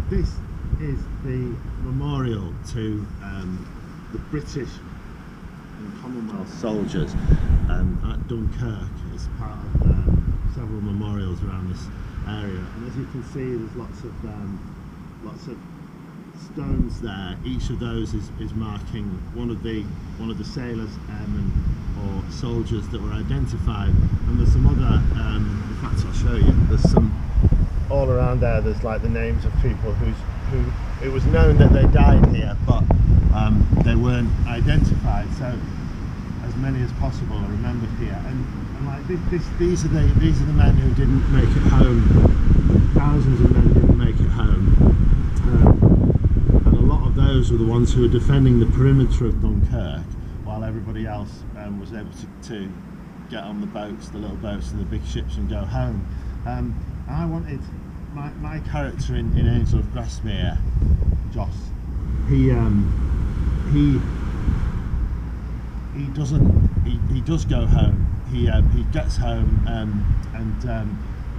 This is the memorial to the British and Commonwealth soldiers at Dunkirk. It's part of several memorials around this area, and as you can see, there's lots of stones there. Each of those is marking one of the sailors or soldiers that were identified, and there's some other. In fact, I'll show you. There's some all around there. There's like the names of people who it was known that they died here, but they weren't identified. So as many as possible are remembered here, and like these are the men who didn't make it home. Thousands of men didn't make it home, and a lot of those were the ones who were defending the perimeter of Dunkirk, while everybody else was able to get on the boats, the little boats and the big ships, and go home. I wanted my character in Angel of GRASMERE, Joss. He does go home. He gets home, and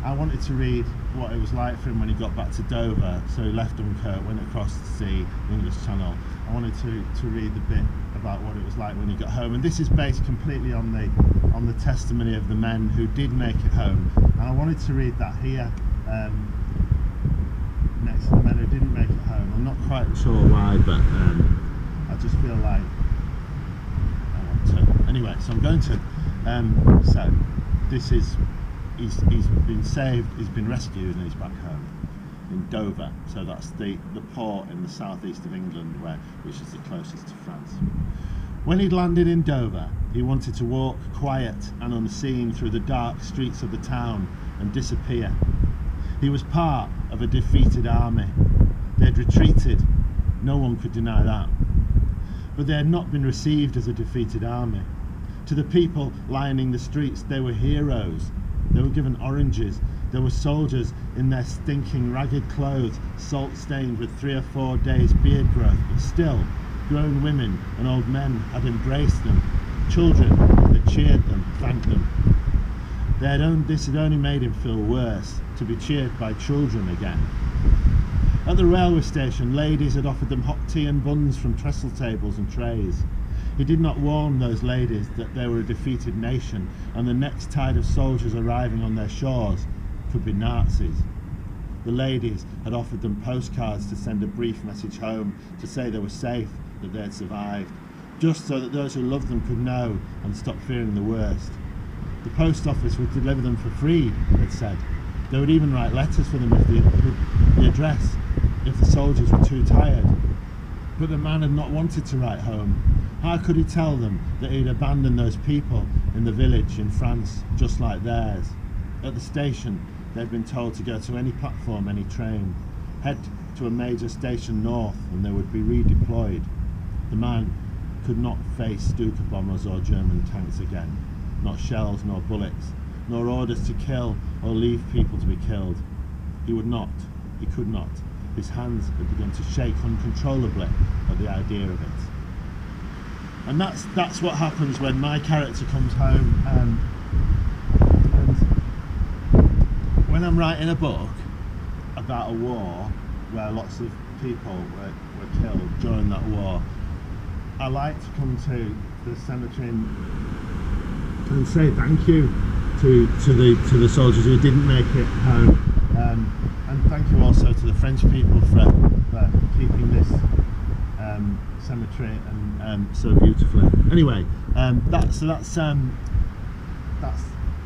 I wanted to read what it was like for him when he got back to Dover. So he left Dunkirk, went across the sea, the English Channel. I wanted to read the bit about what it was like when he got home, and this is based completely on the testimony of the men who did make it home. And I wanted to read that here, next to the men who didn't make it home. I'm not quite sure why, but I just feel like I want to. Anyway, so I'm going to. So this is. He's been saved, he's been rescued, and he's back home in Dover. So that's the port in the southeast of England, which is the closest to France. When he'd landed in Dover, he wanted to walk quiet and unseen through the dark streets of the town and disappear. He was part of a defeated army. They had retreated, no one could deny that. But they had not been received as a defeated army. To the people lining the streets, they were heroes. They were given oranges. There were soldiers in their stinking, ragged clothes, salt-stained with 3 or 4 days' beard growth, but still, grown women and old men had embraced them. Children had cheered them, thanked them. This had only made him feel worse, to be cheered by children again. At the railway station, ladies had offered them hot tea and buns from trestle tables and trays. He did not warn those ladies that they were a defeated nation, and the next tide of soldiers arriving on their shores could be Nazis. The ladies had offered them postcards to send a brief message home to say they were safe, that they had survived, just so that those who loved them could know and stop fearing the worst. The post office would deliver them for free, it said. They would even write letters for them with the address if the soldiers were too tired. But the man had not wanted to write home. How could he tell them that he'd abandoned those people in the village in France just like theirs? At the station, they'd been told to go to any platform, any train, head to a major station north, and they would be redeployed. The man could not face Stuka bombers or German tanks again, not shells nor bullets, nor orders to kill or leave people to be killed. He would not, he could not. His hands had begun to shake uncontrollably at the idea of it. And that's what happens when my character comes home. And when I'm writing a book about a war where lots of people were killed during that war, I like to come to the cemetery and say thank you to the soldiers who didn't make it home, and thank you also to the French people for keeping this cemetery and so beautifully. Anyway, that's all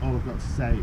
I've got to say.